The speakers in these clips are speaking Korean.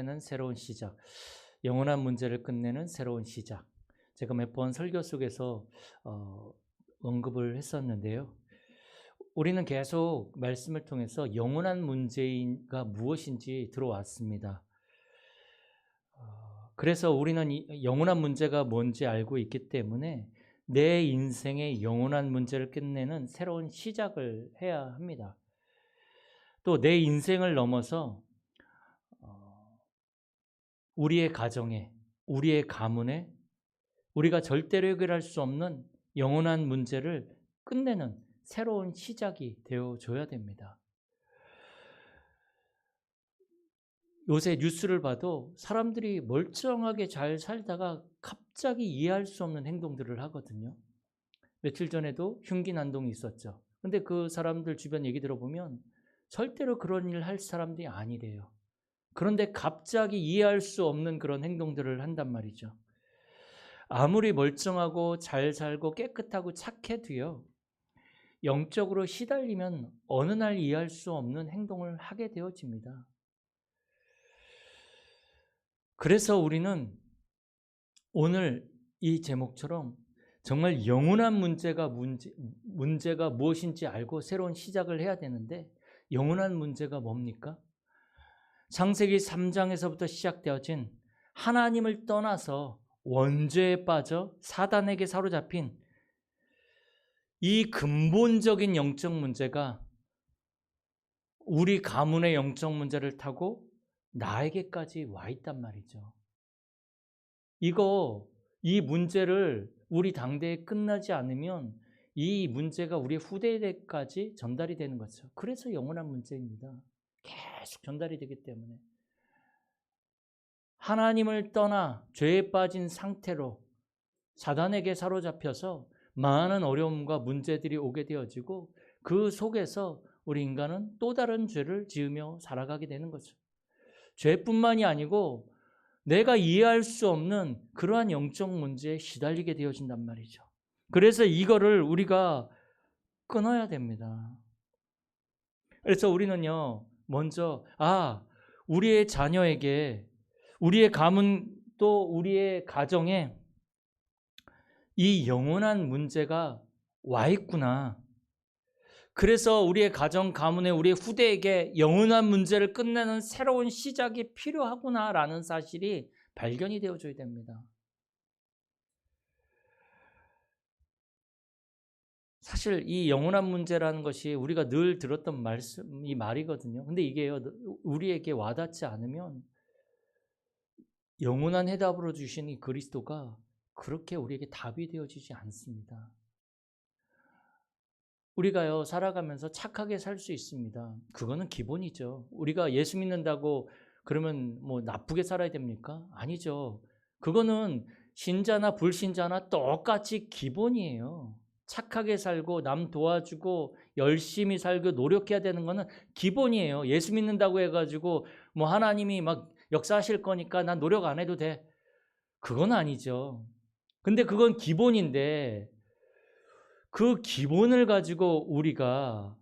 끝내는 새로운 시작. 영원한 문제를 끝내는 새로운 시작. 제가 몇 번 설교 속에서 언급을 했었는데요. 우리는 계속 말씀을 통해서 영원한 문제가 무엇인지 들어왔습니다. 그래서 우리는 이 영원한 문제가 뭔지 알고 있기 때문에 내 인생의 영원한 문제를 끝내는 새로운 시작을 해야 합니다. 또 내 인생을 넘어서 우리의 가정에, 우리의 가문에 우리가 절대로 해결할 수 없는 영원한 문제를 끝내는 새로운 시작이 되어줘야 됩니다. 요새 뉴스를 봐도 사람들이 멀쩡하게 잘 살다가 갑자기 이해할 수 없는 행동들을 하거든요. 며칠 전에도 흉기 난동이 있었죠. 근데 그 사람들 주변 얘기 들어보면 절대로 그런 일 할 사람들이 아니래요. 그런데 갑자기 이해할 수 없는 그런 행동들을 한단 말이죠. 아무리 멀쩡하고 잘 살고 깨끗하고 착해도요, 영적으로 시달리면 어느 날 이해할 수 없는 행동을 하게 되어집니다. 그래서 우리는 오늘 이 제목처럼 정말 영원한 문제가 무엇인지 알고 새로운 시작을 해야 되는데, 영원한 문제가 뭡니까? 창세기 3장에서부터 시작되어진 하나님을 떠나서 원죄에 빠져 사단에게 사로잡힌 이 근본적인 영적 문제가 우리 가문의 영적 문제를 타고 나에게까지 와 있단 말이죠. 이 문제를 우리 당대에 끝나지 않으면 이 문제가 우리 후대에까지 전달이 되는 거죠. 그래서 영원한 문제입니다. 계속 전달이 되기 때문에. 하나님을 떠나 죄에 빠진 상태로 사단에게 사로잡혀서 많은 어려움과 문제들이 오게 되어지고 그 속에서 우리 인간은 또 다른 죄를 지으며 살아가게 되는 거죠. 죄뿐만이 아니고 내가 이해할 수 없는 그러한 영적 문제에 시달리게 되어진단 말이죠. 그래서 이거를 우리가 끊어야 됩니다. 그래서 우리는요, 먼저 우리의 자녀에게, 우리의 가문 또 우리의 가정에 이 영원한 문제가 와 있구나. 그래서 우리의 가정, 가문에, 우리의 후대에게 영원한 문제를 끝내는 새로운 시작이 필요하구나라는 사실이 발견이 되어줘야 됩니다. 사실 이 영원한 문제라는 것이 우리가 늘 들었던 이 말이거든요. 근데 이게요, 우리에게 와닿지 않으면 영원한 해답으로 주신 이 그리스도가 그렇게 우리에게 답이 되어지지 않습니다. 우리가요, 살아가면서 착하게 살 수 있습니다. 그거는 기본이죠. 우리가 예수 믿는다고 그러면 뭐 나쁘게 살아야 됩니까? 아니죠. 그거는 신자나 불신자나 똑같이 기본이에요. 착하게 살고 남 도와주고 열심히 살고 노력해야 되는 거는 기본이에요. 예수 믿는다고 해가지고 뭐 하나님이 막 역사하실 거니까 난 노력 안 해도 돼. 그건 아니죠. 근데 그건 기본인데 그 기본을 가지고 우리가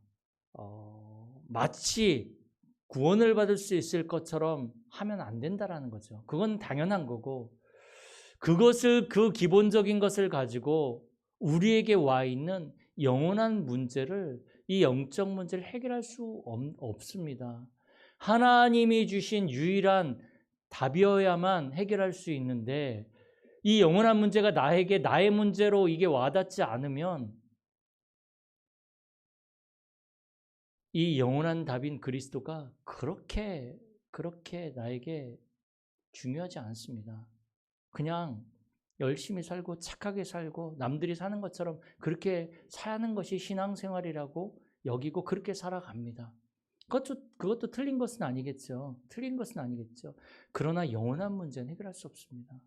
마치 구원을 받을 수 있을 것처럼 하면 안 된다라는 거죠. 그건 당연한 거고, 그 기본적인 것을 가지고 우리에게 와 있는 영원한 문제를, 이 영적 문제를 해결할 수 없습니다. 하나님이 주신 유일한 답이어야만 해결할 수 있는데, 이 영원한 문제가 나의 문제로 이게 와닿지 않으면 이 영원한 답인 그리스도가 그렇게 나에게 중요하지 않습니다. 그냥 열심히 살고 착하게 살고 남들이 사는 것처럼 그렇게 사는 것이 신앙생활이라고 여기고 그렇게 살아갑니다. 그것도 틀린 것은 아니겠죠. 틀린 것은 아니겠죠. 그러나 영원한 문제는 해결할 수 없습니다.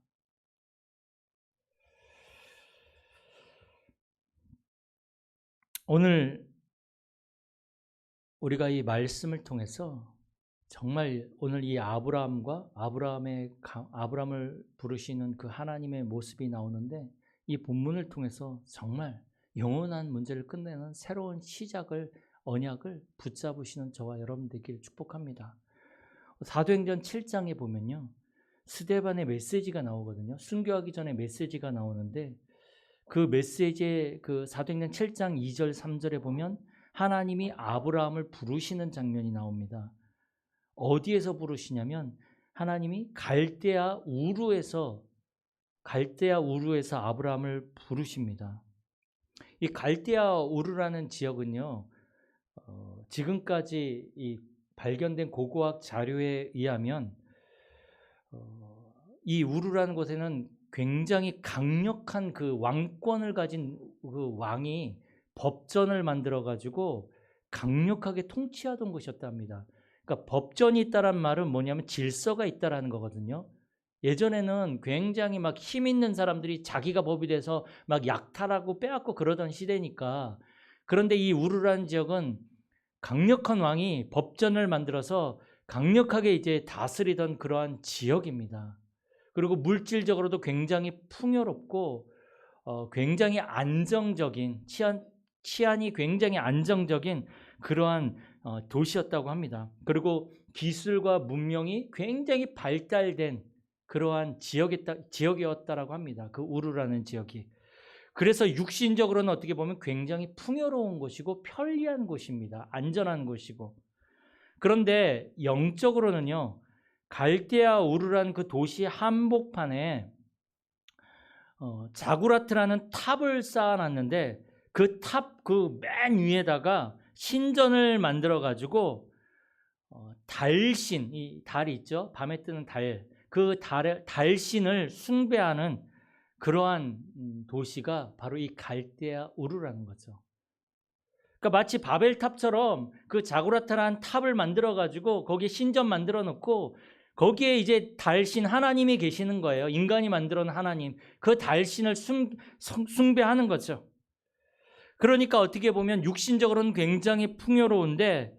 오늘 우리가 이 말씀을 통해서 정말 오늘 이 아브라함을 부르시는 그 하나님의 모습이 나오는데, 이 본문을 통해서 정말 영원한 문제를 끝내는 새로운 시작을, 언약을 붙잡으시는 저와 여러분 되기를 축복합니다. 사도행전 7장에 보면요, 스데반의 메시지가 나오거든요. 순교하기 전에 메시지가 나오는데 그 메시지의 그 사도행전 7장 2절 3절에 보면 하나님이 아브라함을 부르시는 장면이 나옵니다. 어디에서 부르시냐면 하나님이 갈대아 우르에서 아브라함을 부르십니다. 이 갈대아 우르라는 지역은요, 지금까지 이 발견된 고고학 자료에 의하면 이 우르라는 곳에는 굉장히 강력한 그 왕권을 가진 그 왕이 법전을 만들어 가지고 강력하게 통치하던 곳이었답니다. 그러니까 법전이 있다란 말은 뭐냐면 질서가 있다라는 거거든요. 예전에는 굉장히 막 힘 있는 사람들이 자기가 법이 돼서 막 약탈하고 빼앗고 그러던 시대니까. 그런데 이 우르라는 지역은 강력한 왕이 법전을 만들어서 강력하게 이제 다스리던 그러한 지역입니다. 그리고 물질적으로도 굉장히 풍요롭고 굉장히 안정적인 치안이 굉장히 안정적인 그러한 도시였다고 합니다. 그리고 기술과 문명이 굉장히 발달된 그러한 지역이었다라고 합니다. 그 우르라는 지역이. 그래서 육신적으로는 어떻게 보면 굉장히 풍요로운 곳이고 편리한 곳입니다. 안전한 곳이고. 그런데 영적으로는요, 갈대아 우르라는 그 도시 한복판에 자구라트라는 탑을 쌓아놨는데 그 탑 그 맨 위에다가 신전을 만들어 가지고 달신, 이 달이 있죠, 밤에 뜨는 달, 그 달신을 숭배하는 그러한 도시가 바로 이 갈대아 우르라는 거죠. 그러니까 마치 바벨탑처럼 그 자구라트라는 탑을 만들어 가지고 거기에 신전 만들어 놓고 거기에 이제 달신 하나님이 계시는 거예요. 인간이 만들어 놓은 하나님. 그 달신을 숭배하는 거죠. 그러니까 어떻게 보면 육신적으로는 굉장히 풍요로운데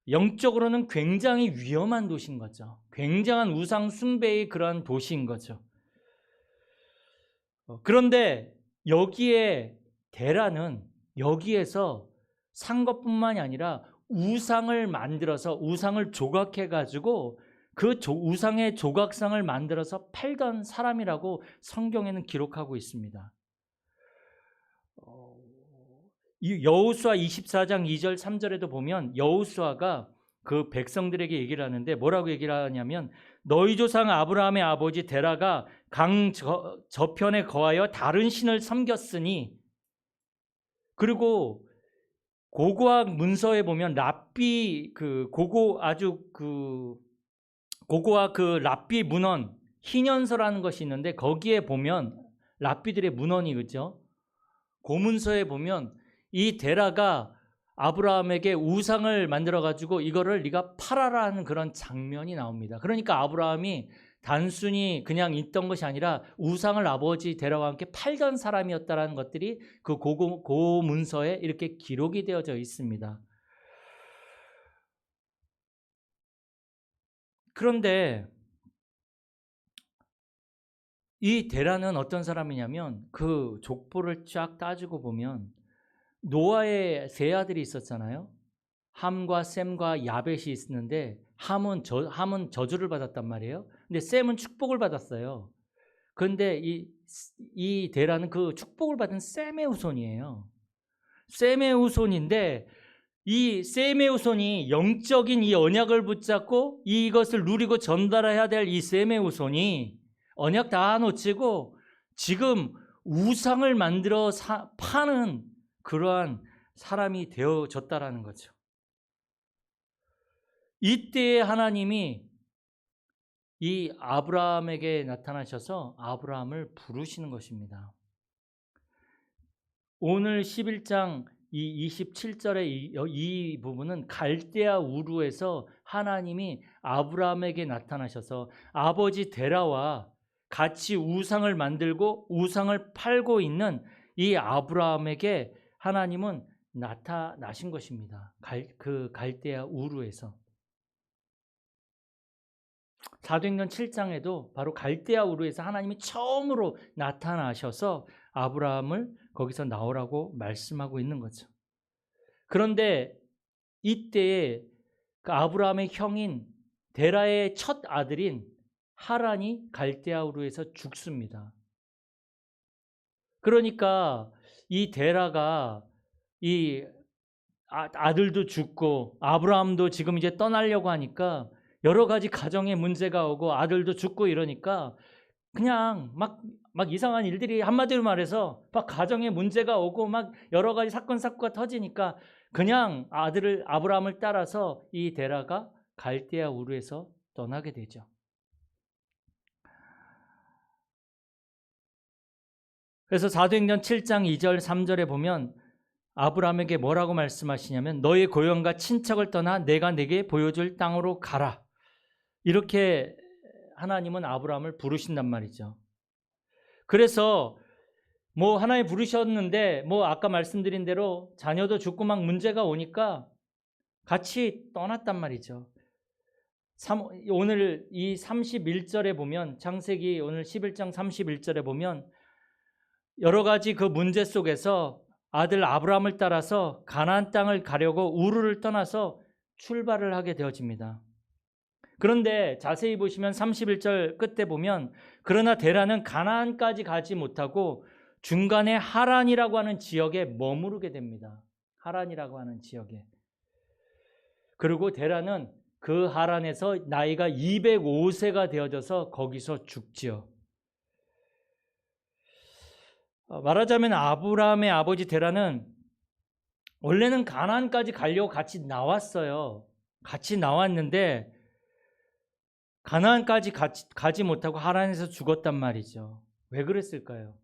영적으로는 굉장히 위험한 도시인 거죠. 굉장한 우상 숭배의 그러한 도시인 거죠. 그런데 여기에 데라는 여기에서 산 것뿐만이 아니라 우상을 만들어서 우상을 조각해 가지고 그 우상의 조각상을 만들어서 팔던 사람이라고 성경에는 기록하고 있습니다. 여호수아 24장 2절 3절에도 보면 여호수아가 그 백성들에게 얘기를 하는데 뭐라고 얘기를 하냐면 너희 조상 아브라함의 아버지 데라가 강 저편에 거하여 다른 신을 섬겼으니, 그리고 고고학 문서에 보면 랍비 그 고고학 그 랍비 문헌 희년서라는 것이 있는데 거기에 보면 랍비들의 문헌이 그죠? 고문서에 보면 이 데라가 아브라함에게 우상을 만들어 가지고 이거를 네가 팔아라 는 그런 장면이 나옵니다. 그러니까 아브라함이 단순히 그냥 있던 것이 아니라 우상을 아버지 데라와 함께 팔던 사람이었다라는 것들이 그 고문서에 이렇게 기록이 되어져 있습니다. 그런데 이 데라는 어떤 사람이냐면 그 족보를 쫙 따지고 보면 노아의 세 아들이 있었잖아요. 함과 셈과 야벳이 있었는데 함은 저주를 받았단 말이에요. 근데 셈은 축복을 받았어요. 그런데 이 데라는 그 축복을 받은 셈의 후손이에요. 셈의 후손인데 이 셈의 후손이 영적인 이 언약을 붙잡고 이것을 누리고 전달해야 될 이 셈의 후손이 언약 다 놓치고 지금 우상을 만들어 파는 그러한 사람이 되어졌다라는 거죠. 이때에 하나님이 이 아브라함에게 나타나셔서 아브라함을 부르시는 것입니다. 오늘 11장 이 27절의 이 부분은 갈대아 우르에서 하나님이 아브라함에게 나타나셔서 아버지 데라와 같이 우상을 만들고 우상을 팔고 있는 이 아브라함에게 하나님은 나타나신 것입니다. 그 갈대아 우르에서. 사도행전 7장에도 바로 갈대아 우르에서 하나님이 처음으로 나타나셔서 아브라함을 거기서 나오라고 말씀하고 있는 거죠. 그런데 이때에 그 아브라함의 형인 데라의 첫 아들인 하란이 갈대아 우르에서 죽습니다. 그러니까 이 데라가 이 아들도 죽고 아브라함도 지금 이제 떠나려고 하니까 여러 가지 가정에 문제가 오고 아들도 죽고 이러니까 그냥 막 이상한 일들이 한마디로 말해서 막 가정에 문제가 오고 막 여러 가지 사건 사고가 터지니까 그냥 아브라함을 따라서 이 데라가 갈대아 우르에서 떠나게 되죠. 그래서 사도행전 7장 2절 3절에 보면 아브라함에게 뭐라고 말씀하시냐면 너의 고향과 친척을 떠나 내가 내게 보여줄 땅으로 가라. 이렇게 하나님은 아브라함을 부르신단 말이죠. 그래서 뭐 하나님 부르셨는데 뭐 아까 말씀드린 대로 자녀도 죽고 막 문제가 오니까 같이 떠났단 말이죠. 오늘 이 31절에 보면 창세기 오늘 11장 31절에 보면 여러 가지 그 문제 속에서 아들 아브라함을 따라서 가나안 땅을 가려고 우르를 떠나서 출발을 하게 되어집니다. 그런데 자세히 보시면 31절 끝에 보면 그러나 데라는 가나안까지 가지 못하고 중간에 하란이라고 하는 지역에 머무르게 됩니다. 하란이라고 하는 지역에. 그리고 데라는 그 하란에서 나이가 205세가 되어져서 거기서 죽지요. 말하자면 아브라함의 아버지 데라는 원래는 가나안까지 가려고 같이 나왔어요. 같이 나왔는데 가나안까지 가지 못하고 하란에서 죽었단 말이죠. 왜 그랬을까요?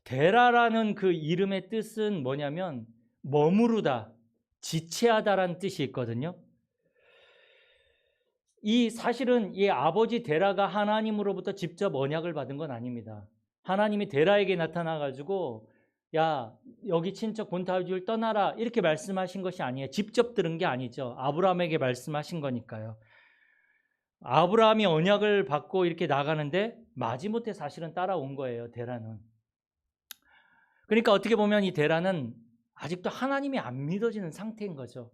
데라라는 그 이름의 뜻은 뭐냐면 머무르다, 지체하다라는 뜻이 있거든요. 사실은 이 아버지 데라가 하나님으로부터 직접 언약을 받은 건 아닙니다. 하나님이 데라에게 나타나가지고 야 여기 친척 본타주를 떠나라 이렇게 말씀하신 것이 아니에요. 직접 들은 게 아니죠. 아브라함에게 말씀하신 거니까요. 아브라함이 언약을 받고 이렇게 나가는데 마지못해 사실은 따라온 거예요. 데라는. 그러니까 어떻게 보면 이 데라는 아직도 하나님이 안 믿어지는 상태인 거죠.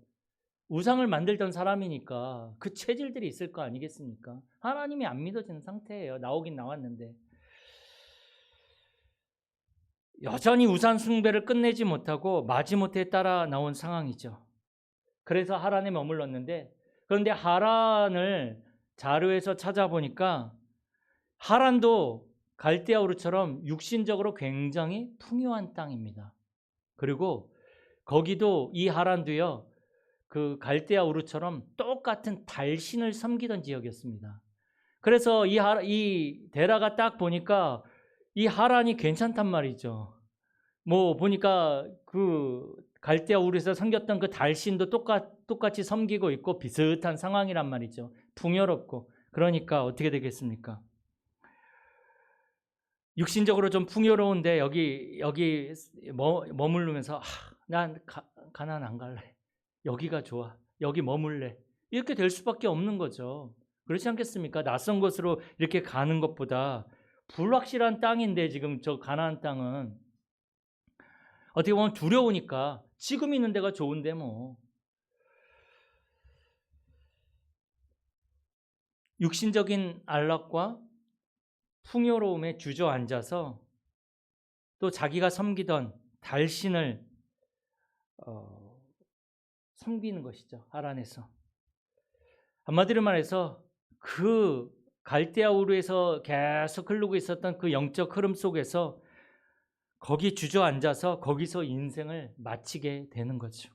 우상을 만들던 사람이니까 그 체질들이 있을 거 아니겠습니까? 하나님이 안 믿어지는 상태예요. 나오긴 나왔는데. 여전히 우상 숭배를 끝내지 못하고 마지못해 따라 나온 상황이죠. 그래서 하란에 머물렀는데 그런데 하란을 자료에서 찾아보니까 하란도 갈대아 우르처럼 육신적으로 굉장히 풍요한 땅입니다. 그리고 거기도 이 하란도요. 그 갈대아 우르처럼 똑같은 달신을 섬기던 지역이었습니다. 그래서 이 데라가 딱 보니까 이 하란이 괜찮단 말이죠. 뭐 보니까 그 갈대아 우르에서 섬겼던 그 달신도 똑같이 섬기고 있고 비슷한 상황이란 말이죠. 풍요롭고. 그러니까 어떻게 되겠습니까? 육신적으로 좀 풍요로운데 여기 머무르면서 난 가나안 안 갈래. 여기가 좋아. 여기 머물래. 이렇게 될 수밖에 없는 거죠. 그렇지 않겠습니까? 낯선 곳으로 이렇게 가는 것보다 불확실한 땅인데 지금 저 가나안 땅은 어떻게 보면 두려우니까 지금 있는 데가 좋은데 뭐. 육신적인 안락과 풍요로움에 주저앉아서 또 자기가 섬기던 달신을 섬기는 것이죠. 하란에서. 한마디로 말해서 그 갈대아 우르에서 계속 흐르고 있었던 그 영적 흐름 속에서 거기 주저앉아서 거기서 인생을 마치게 되는 거죠.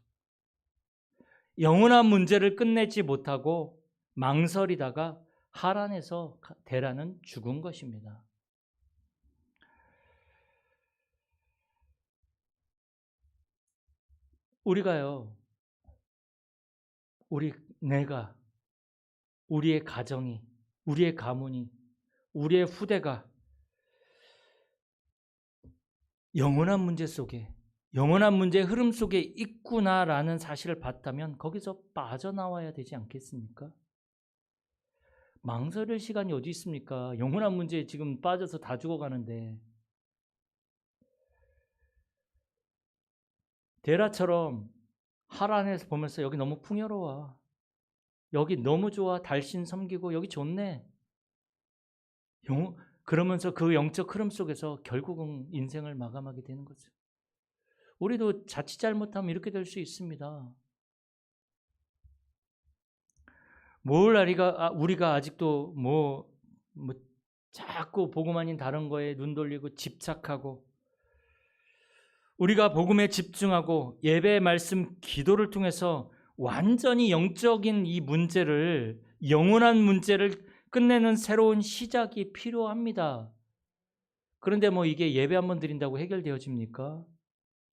영원한 문제를 끝내지 못하고 망설이다가 하란에서 데라는 죽은 것입니다. 우리가요, 내가, 우리의 가정이, 우리의 가문이, 우리의 후대가 영원한 문제 속에, 영원한 문제의 흐름 속에 있구나라는 사실을 봤다면 거기서 빠져나와야 되지 않겠습니까? 망설일 시간이 어디 있습니까? 영원한 문제에 지금 빠져서 다 죽어가는데. 데라처럼 하란에서 보면서 여기 너무 풍요로워. 여기 너무 좋아. 달신 섬기고 여기 좋네. 그러면서 그 영적 흐름 속에서 결국은 인생을 마감하게 되는 거죠. 우리도 자칫 잘못하면 이렇게 될 수 있습니다. 우리가 아직도 자꾸 복음 아닌 다른 거에 눈 돌리고 집착하고, 우리가 복음에 집중하고 예배, 말씀, 기도를 통해서 완전히 영적인 이 문제를, 영원한 문제를 끝내는 새로운 시작이 필요합니다. 그런데 이게 예배 한번 드린다고 해결되어집니까?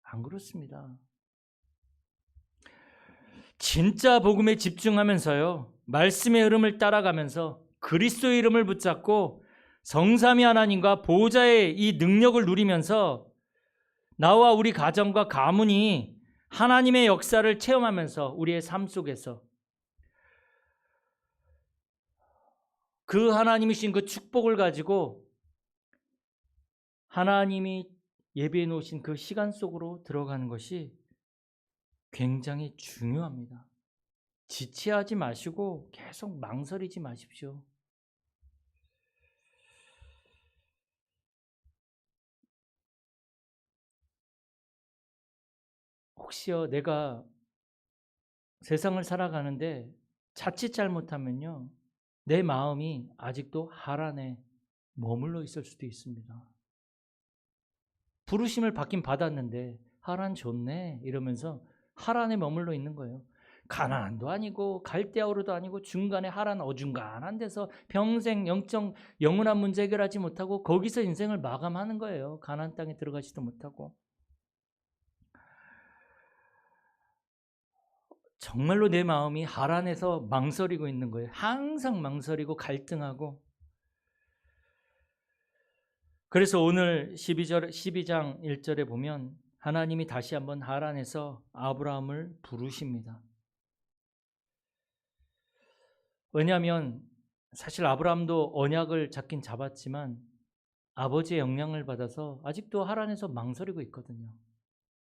안 그렇습니다. 진짜 복음에 집중하면서요, 말씀의 흐름을 따라가면서 그리스도의 이름을 붙잡고 성삼위 하나님과 보호자의 이 능력을 누리면서 나와 우리 가정과 가문이 하나님의 역사를 체험하면서 우리의 삶 속에서 그 하나님이 주신 그 축복을 가지고 하나님이 예비해 놓으신 그 시간 속으로 들어가는 것이 굉장히 중요합니다. 지체하지 마시고 계속 망설이지 마십시오. 혹시요, 내가 세상을 살아가는데 자칫 잘못하면요, 내 마음이 아직도 하란에 머물러 있을 수도 있습니다. 부르심을 받긴 받았는데 하란 좋네 이러면서 하란에 머물러 있는 거예요. 가나안도 아니고 갈대아우르도 아니고 중간에 하란 어중간한 데서 평생 영원한 문제 해결하지 못하고 거기서 인생을 마감하는 거예요. 가나안 땅에 들어가지도 못하고. 정말로 내 마음이 하란에서 망설이고 있는 거예요. 항상 망설이고 갈등하고. 그래서 오늘 12장 1절에 보면 하나님이 다시 한번 하란에서 아브라함을 부르십니다. 왜냐하면 사실 아브라함도 언약을 잡긴 잡았지만 아버지의 영향을 받아서 아직도 하란에서 망설이고 있거든요.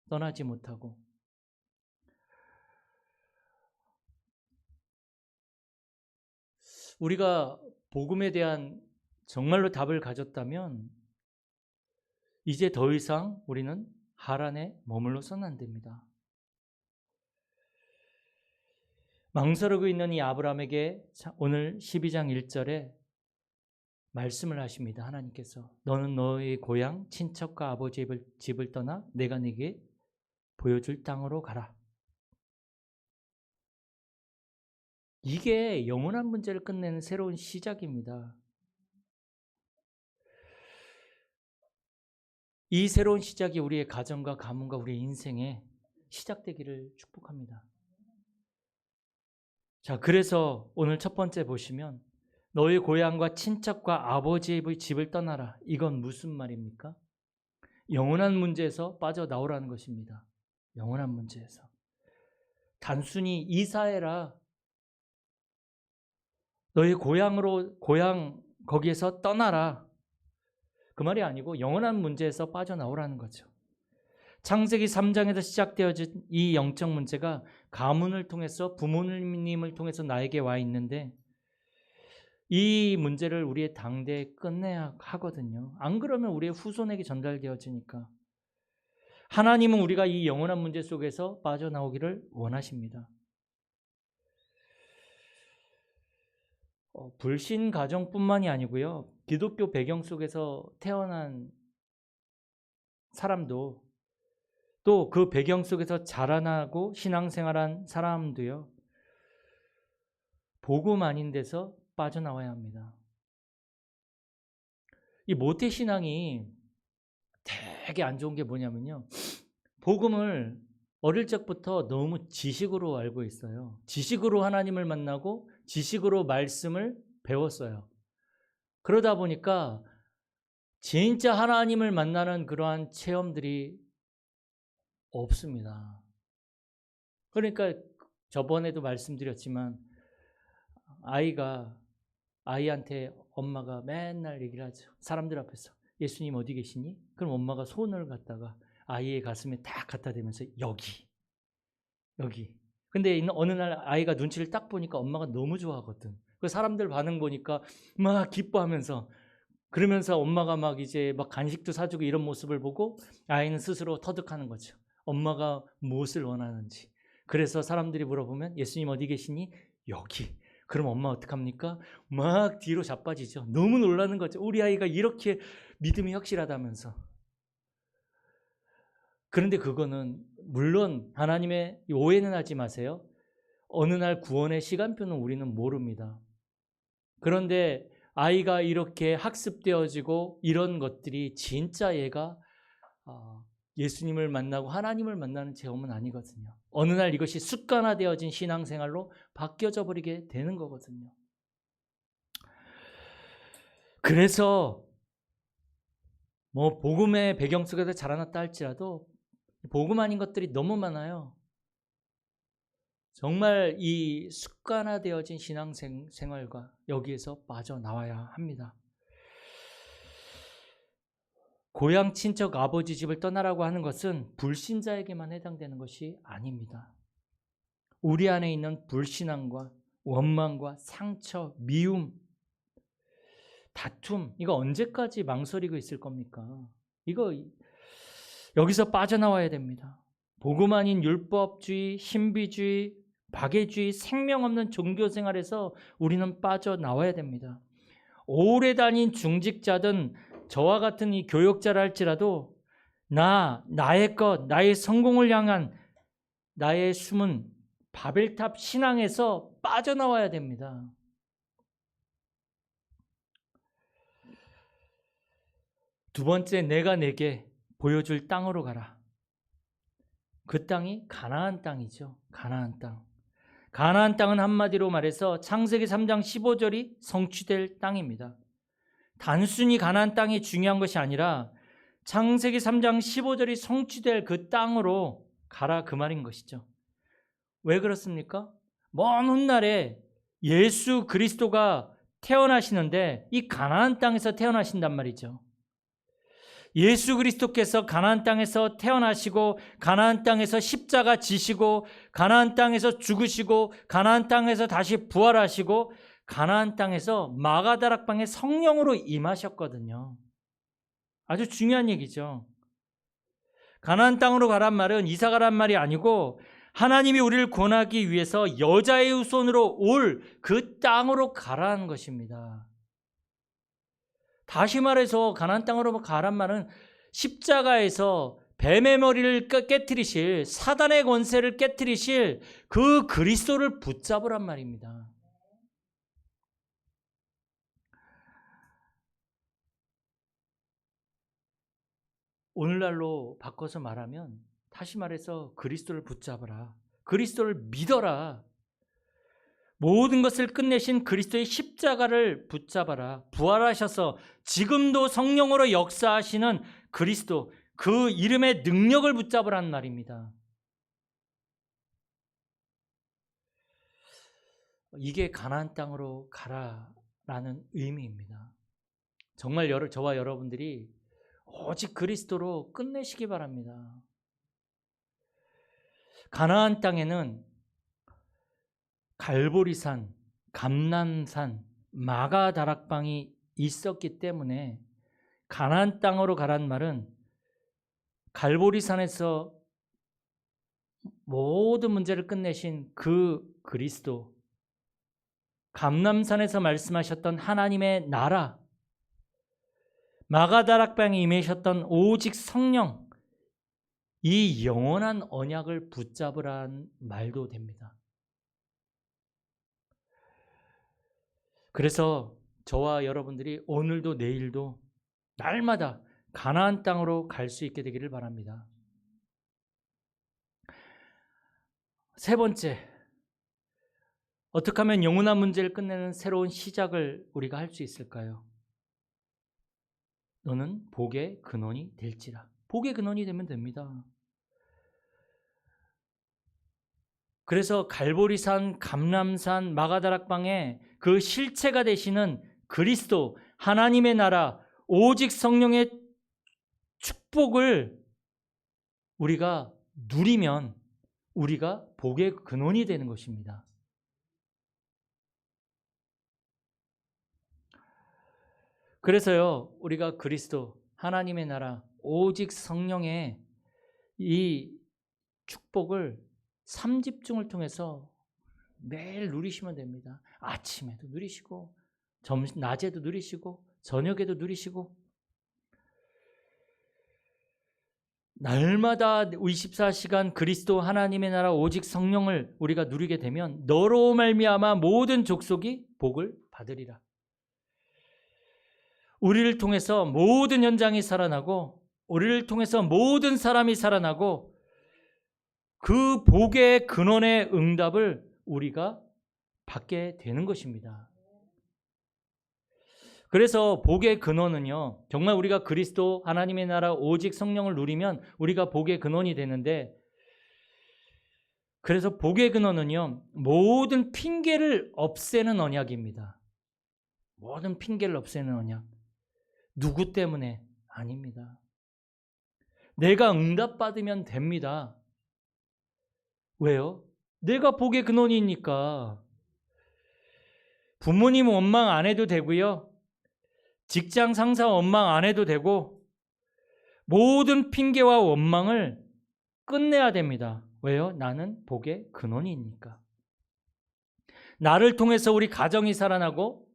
떠나지 못하고. 우리가 복음에 대한 정말로 답을 가졌다면 이제 더 이상 우리는 하란에 머물러서는 안 됩니다. 망설이고 있는 이 아브라함에게 오늘 12장 1절에 말씀을 하십니다. 하나님께서 너는 너의 고향 친척과 아버지의 집을 떠나 내가 네게 보여줄 땅으로 가라. 이게 영원한 문제를 끝내는 새로운 시작입니다. 이 새로운 시작이 우리의 가정과 가문과 우리의 인생에 시작되기를 축복합니다. 자, 그래서 오늘 첫 번째 보시면 너의 고향과 친척과 아버지의 집을 떠나라. 이건 무슨 말입니까? 영원한 문제에서 빠져나오라는 것입니다. 영원한 문제에서. 단순히 이사해라. 너의 고향 거기에서 떠나라. 그 말이 아니고 영원한 문제에서 빠져나오라는 거죠. 창세기 3장에서 시작되어진 이 영적 문제가 가문을 통해서 부모님을 통해서 나에게 와 있는데 이 문제를 우리의 당대에 끝내야 하거든요. 안 그러면 우리의 후손에게 전달되어지니까. 하나님은 우리가 이 영원한 문제 속에서 빠져나오기를 원하십니다. 불신 가정뿐만이 아니고요. 기독교 배경 속에서 태어난 사람도 또 그 배경 속에서 자라나고 신앙생활한 사람도요. 복음 아닌 데서 빠져나와야 합니다. 이 모태신앙이 되게 안 좋은 게 뭐냐면요. 복음을 어릴 적부터 너무 지식으로 알고 있어요. 지식으로 하나님을 만나고 지식으로 말씀을 배웠어요. 그러다 보니까 진짜 하나님을 만나는 그러한 체험들이 없습니다. 그러니까 저번에도 말씀드렸지만 아이한테 엄마가 맨날 얘기를 하죠. 사람들 앞에서 예수님 어디 계시니? 그럼 엄마가 손을 갖다가 아이의 가슴에 딱 갖다 대면서 여기. 근데 어느 날 아이가 눈치를 딱 보니까 엄마가 너무 좋아하거든. 그 사람들 반응 보니까 막 기뻐하면서, 그러면서 엄마가 막 이제 막 간식도 사주고 이런 모습을 보고 아이는 스스로 터득하는 거죠. 엄마가 무엇을 원하는지. 그래서 사람들이 물어보면 예수님 어디 계시니? 여기. 그럼 엄마 어떡합니까? 막 뒤로 자빠지죠. 너무 놀라는 거죠. 우리 아이가 이렇게 믿음이 확실하다면서. 그런데 그거는 물론 하나님의 오해는 하지 마세요. 어느 날 구원의 시간표는 우리는 모릅니다. 그런데 아이가 이렇게 학습되어지고 이런 것들이 진짜 얘가 예수님을 만나고 하나님을 만나는 체험은 아니거든요. 어느 날 이것이 습관화되어진 신앙생활로 바뀌어져 버리게 되는 거거든요. 그래서 뭐 복음의 배경 속에서 자라났다 할지라도 복음 아닌 것들이 너무 많아요. 정말 이 습관화되어진 신앙생활과 여기에서 빠져나와야 합니다. 고향 친척 아버지 집을 떠나라고 하는 것은 불신자에게만 해당되는 것이 아닙니다. 우리 안에 있는 불신앙과 원망과 상처, 미움, 다툼, 이거 언제까지 망설이고 있을 겁니까? 이거 여기서 빠져나와야 됩니다. 복음 아닌 율법주의, 신비주의, 박애주의, 생명 없는 종교 생활에서 우리는 빠져나와야 됩니다. 오래 다닌 중직자든 저와 같은 이 교역자라 할지라도 나의 것, 나의 성공을 향한 나의 숨은 바벨탑 신앙에서 빠져나와야 됩니다. 두 번째, 내가 내게 보여줄 땅으로 가라. 그 땅이 가나안 땅이죠. 가나안 땅. 가나안 땅은 한마디로 말해서 창세기 3장 15절이 성취될 땅입니다. 단순히 가나안 땅이 중요한 것이 아니라 창세기 3장 15절이 성취될 그 땅으로 가라, 그 말인 것이죠. 왜 그렇습니까? 먼 훗날에 예수 그리스도가 태어나시는데 이 가나안 땅에서 태어나신단 말이죠. 예수 그리스도께서 가나안 땅에서 태어나시고 가나안 땅에서 십자가 지시고 가나안 땅에서 죽으시고 가나안 땅에서 다시 부활하시고 가나안 땅에서 마가다락방에 성령으로 임하셨거든요. 아주 중요한 얘기죠. 가나안 땅으로 가란 말은 이사 가란 말이 아니고 하나님이 우리를 구원하기 위해서 여자의 후손으로 올 그 땅으로 가라는 것입니다. 다시 말해서 가나안 땅으로 가란 말은 십자가에서 뱀의 머리를 깨트리실, 사단의 권세를 깨트리실 그 그리스도를 붙잡으란 말입니다. 오늘날로 바꿔서 말하면 다시 말해서 그리스도를 붙잡으라. 그리스도를 믿어라. 모든 것을 끝내신 그리스도의 십자가를 붙잡아라. 부활하셔서 지금도 성령으로 역사하시는 그리스도, 그 이름의 능력을 붙잡으라는 말입니다. 이게 가나안 땅으로 가라라는 의미입니다. 정말 저와 여러분들이 오직 그리스도로 끝내시기 바랍니다. 가나안 땅에는 갈보리산, 감람산, 마가다락방이 있었기 때문에 가나안 땅으로 가란 말은 갈보리산에서 모든 문제를 끝내신 그 그리스도, 감람산에서 말씀하셨던 하나님의 나라, 마가다락방에 임하셨던 오직 성령, 이 영원한 언약을 붙잡으라는 말도 됩니다. 그래서 저와 여러분들이 오늘도 내일도 날마다 가나안 땅으로 갈 수 있게 되기를 바랍니다. 세 번째, 어떻게 하면 영원한 문제를 끝내는 새로운 시작을 우리가 할 수 있을까요? 너는 복의 근원이 될지라. 복의 근원이 되면 됩니다. 그래서 갈보리산, 감람산, 마가다락방에 그 실체가 되시는 그리스도, 하나님의 나라, 오직 성령의 축복을 우리가 누리면 우리가 복의 근원이 되는 것입니다. 그래서요, 우리가 그리스도, 하나님의 나라, 오직 성령의 이 축복을 삼집중을 통해서 매일 누리시면 됩니다. 아침에도 누리시고, 낮에도 누리시고, 저녁에도 누리시고, 날마다 24시간 그리스도 하나님의 나라 오직 성령을 우리가 누리게 되면 너로 말미암아 모든 족속이 복을 받으리라. 우리를 통해서 모든 현장이 살아나고, 우리를 통해서 모든 사람이 살아나고, 그 복의 근원의 응답을 우리가 받게 되는 것입니다. 그래서 복의 근원은요, 정말 우리가 그리스도 하나님의 나라 오직 성령을 누리면 우리가 복의 근원이 되는데, 그래서 복의 근원은요, 모든 핑계를 없애는 언약입니다. 모든 핑계를 없애는 언약. 누구 때문에? 아닙니다. 내가 응답받으면 됩니다. 왜요? 내가 복의 근원이니까. 부모님 원망 안 해도 되고요. 직장 상사 원망 안 해도 되고, 모든 핑계와 원망을 끝내야 됩니다. 왜요? 나는 복의 근원이니까. 나를 통해서 우리 가정이 살아나고,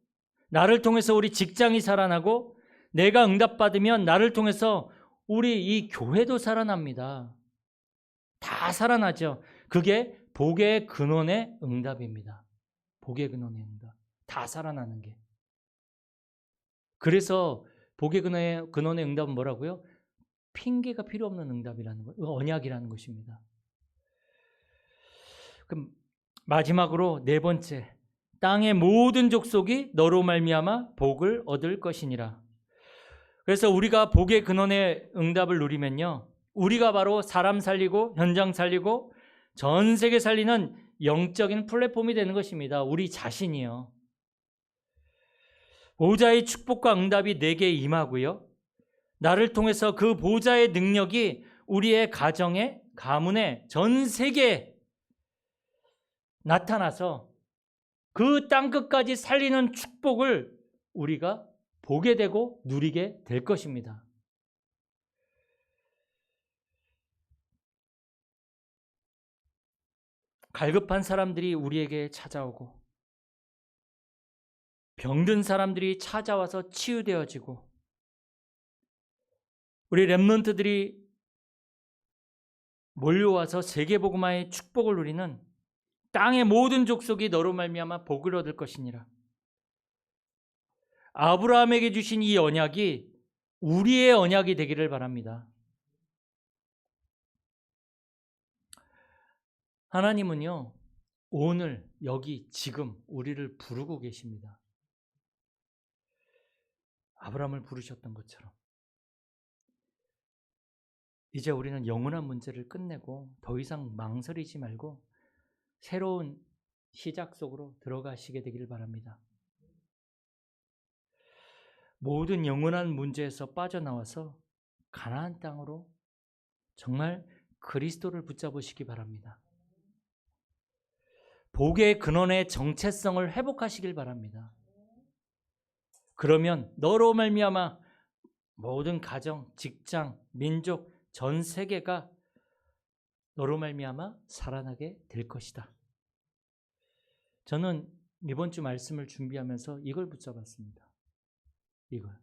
나를 통해서 우리 직장이 살아나고, 내가 응답받으면 나를 통해서 우리 이 교회도 살아납니다. 다 살아나죠. 그게 복의 근원의 응답입니다. 복의 근원의 응답. 다 살아나는 게. 그래서 복의 근원의 응답은 뭐라고요? 핑계가 필요 없는 응답이라는 거, 언약이라는 것입니다. 그럼 마지막으로 네 번째, 땅의 모든 족속이 너로 말미암아 복을 얻을 것이니라. 그래서 우리가 복의 근원의 응답을 누리면요, 우리가 바로 사람 살리고 현장 살리고 전 세계 살리는 영적인 플랫폼이 되는 것입니다. 우리 자신이요. 보좌의 축복과 응답이 내게 임하고요, 나를 통해서 그 보좌의 능력이 우리의 가정에, 가문에, 전 세계에 나타나서 그 땅끝까지 살리는 축복을 우리가 보게 되고 누리게 될 것입니다. 갈급한 사람들이 우리에게 찾아오고, 병든 사람들이 찾아와서 치유되어지고, 우리 렘넌트들이 몰려와서 세계복음화의 축복을 누리는 땅의 모든 족속이 너로 말미암아 복을 얻을 것이니라. 아브라함에게 주신 이 언약이 우리의 언약이 되기를 바랍니다. 하나님은요, 오늘 여기 지금 우리를 부르고 계십니다. 아브라함을 부르셨던 것처럼. 이제 우리는 영원한 문제를 끝내고 더 이상 망설이지 말고 새로운 시작 속으로 들어가시게 되기를 바랍니다. 모든 영원한 문제에서 빠져나와서 가나안 땅으로 정말 그리스도를 붙잡으시기 바랍니다. 복의 근원의 정체성을 회복하시길 바랍니다. 그러면 너로 말미암아 모든 가정, 직장, 민족, 전 세계가 너로 말미암아 살아나게 될 것이다. 저는 이번 주 말씀을 준비하면서 이걸 붙잡았습니다. 이걸.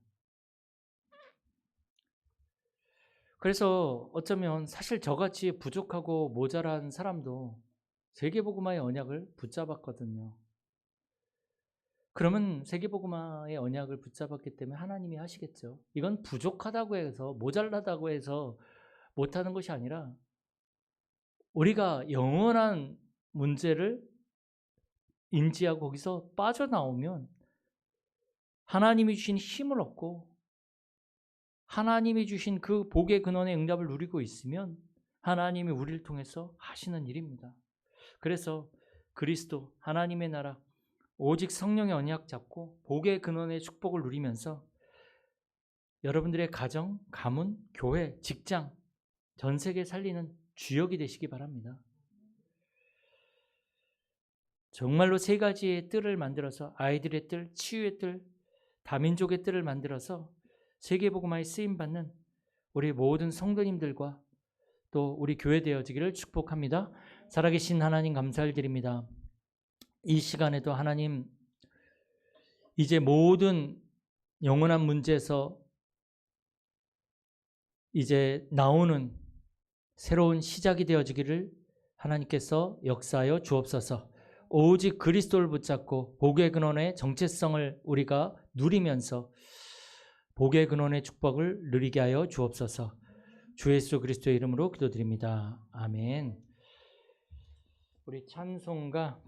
그래서 어쩌면 사실 저같이 부족하고 모자란 사람도 세계복음화의 언약을 붙잡았거든요. 그러면 세계복음화의 언약을 붙잡았기 때문에 하나님이 하시겠죠. 이건 부족하다고 해서, 모자라다고 해서 못하는 것이 아니라 우리가 영원한 문제를 인지하고 거기서 빠져나오면 하나님이 주신 힘을 얻고 하나님이 주신 그 복의 근원의 응답을 누리고 있으면 하나님이 우리를 통해서 하시는 일입니다. 그래서 그리스도, 하나님의 나라, 오직 성령의 언약 잡고 복의 근원의 축복을 누리면서 여러분들의 가정, 가문, 교회, 직장, 전 세계 살리는 주역이 되시기 바랍니다. 정말로 세 가지의 뜰을 만들어서 아이들의 뜰, 치유의 뜰, 다민족의 뜰을 만들어서 세계복음화에 쓰임받는 우리 모든 성도님들과 또 우리 교회 되어지기를 축복합니다. 살아계신 하나님 감사드립니다. 이 시간에도 하나님 이제 모든 영원한 문제에서 이제 나오는 새로운 시작이 되어지기를 하나님께서 역사하여 주옵소서. 오직 그리스도를 붙잡고 복의 근원의 정체성을 우리가 누리면서 복의 근원의 축복을 누리게 하여 주옵소서. 주 예수 그리스도의 이름으로 기도드립니다. 아멘. 우리 찬송가